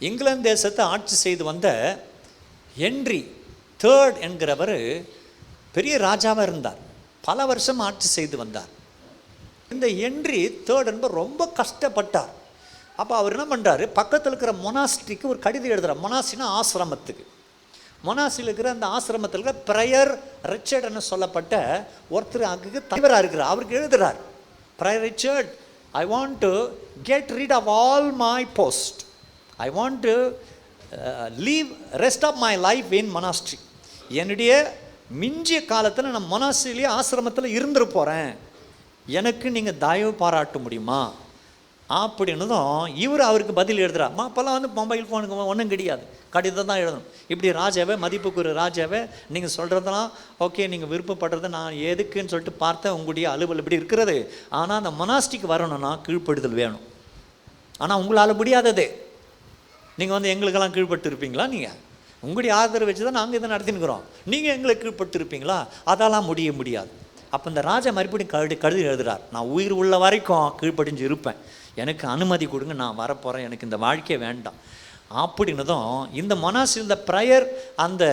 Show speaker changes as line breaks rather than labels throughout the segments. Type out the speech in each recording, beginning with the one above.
இங்கிலாந்து தேசத்தை ஆட்சி செய்து வந்த ஹென்றி தேர்ட் என்கிறவர் பெரிய ராஜாவாக இருந்தார். பல வருஷம் ஆட்சி செய்து வந்தார். இந்த ஹென்றி தேர்ட் என்பவர் ரொம்ப கஷ்டப்பட்டார். அப்போ அவர் என்ன பண்ணுறாரு, பக்கத்தில் இருக்கிற மொனாஸ்ட்ரிக்கு ஒரு கடிதம் எழுதுகிறார். மொனாஸ்ட்ரினா ஆசிரமத்துக்கு. மொனாஸ்ட்ரியில் இருக்கிற அந்த ஆசிரமத்தில் இருக்கிற பிரயர் ரிச்சர்ட்னு சொல்லப்பட்ட ஒருத்தர் அங்கே தலைவராக இருக்கிறார். அவருக்கு எழுதுகிறார், prior Richard, I want to get rid of all my post. I want to leave rest of my life in monastery. என்னுடைய மிஞ்சிய காலத்தில் நான் மொனாஸ்ட்ரியிலேயே ஆசிரமத்தில் இருந்துட்டு போகிறேன், எனக்கு நீங்கள் தயவு பாராட்ட முடியுமா அப்படின்னதும் இவர் அவருக்கு பதில் எழுதுகிறார். அப்போல்லாம் மொபைல் ஃபோனுக்கு ஒன்றும் கிடையாது, கடிதம் தான் எழுதணும். இப்படி ராஜாவே, மதிப்புக்குரிய ராஜாவே, நீங்கள் சொல்கிறதெல்லாம் ஓகே, நீங்கள் விருப்பப்படுறத நான் எதுக்குன்னு சொல்லிட்டு பார்த்தேன், உங்களுடைய அலுவல் இப்படி இருக்கிறது. ஆனால் அந்த மொனாஸ்டிக்கு வரணும்னா கீழ்ப்படுதல் வேணும். ஆனால் உங்களால் முடியாதது. நீங்கள் எங்களுக்கெல்லாம் கீழ்பட்டு இருப்பீங்களா? நீங்கள் உங்களுடைய ஆதரவு வச்சு தான் நாங்கள் இதை நடத்தினுக்கிறோம், நீங்கள் எங்களுக்கு கீழ்பட்டு இருப்பீங்களா? அதெல்லாம் முடியாது. அப்போ இந்த ராஜா மறுபடியும் கழுதி எழுதுகிறார், நான் உயிர் உள்ள வரைக்கும் கீழ்ப்படிஞ்சு இருப்பேன், எனக்கு அனுமதி கொடுங்க, நான் வரப்போகிறேன், எனக்கு இந்த வாழ்க்கையே வேண்டாம் அப்படின்னதும் இந்த மொனாஸ்ட்ரி இந்த பிரயர் அந்த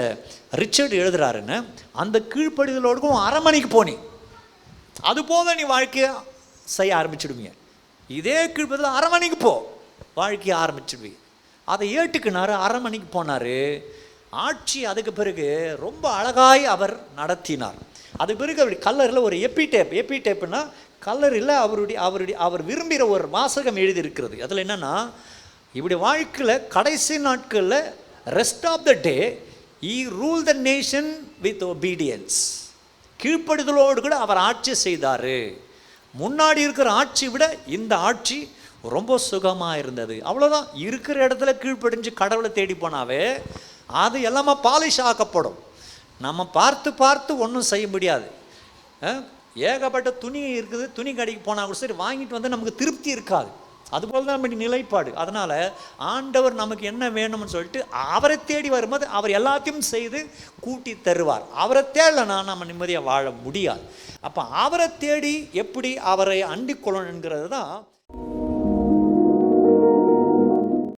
ரிச்சர்ட் எழுதுறாருன்னு, அந்த கீழ்ப்படிதலோடுக்கும் அரண்மனைக்கு போனி, அது போக நீ வாழ்க்கையை செய்ய ஆரம்பிச்சுடுவீங்க. இதே கீழ்ப்படிதல் அரண்மனைக்கு போ, வாழ்க்கையை ஆரம்பிச்சுடுவீங்க. அதை ஏற்றுக்கினார், அரண்மனைக்கு போனார். ஆட்சி அதுக்கு பிறகு ரொம்ப அழகாய் அவர் நடத்தினார். அதுக்கு பிறகு அப்படி கல்லரில் ஒரு எப்பிடேப்னா கல்லரில் அவர் விரும்புகிற ஒரு வாசகம் எழுதியிருக்கிறது. அதில் என்னென்னா, இப்படி வாழ்க்கையில் கடைசி நாட்களில் rest of the day he rule the nation with obedience. கீழ்ப்படுதலோடு கூட அவர் ஆட்சி செய்தார். முன்னாடி இருக்கிற ஆட்சி விட இந்த ஆட்சி ரொம்ப சுகமாக இருந்தது. அவ்வளோதான். இருக்கிற இடத்துல கீழ்ப்படிஞ்சு கடவுளை தேடி போனாவே அது எல்லாமே பாலிஷ் ஆக்கப்படும். நம்ம பார்த்து ஒன்றும் செய்ய முடியாது. ஏகப்பட்ட துணி இருக்குது, துணி கடைக்கு போனால் கூட சரி வாங்கிட்டு வந்து நமக்கு திருப்தி இருக்காது. அதுபோல் தான் நம்ம நிலைப்பாடு. அதனால் ஆண்டவர் நமக்கு என்ன வேணும்னு சொல்லிட்டு அவரை தேடி வரும்போது அவர் எல்லாத்தையும் செய்து கூட்டி தருவார். அவரை தேடலைன்னா நம்ம நிம்மதியாக வாழ முடியாது. அப்போ அவரை தேடி எப்படி அவரை அண்டிக் கொள்ளணும் என்கிறது தான்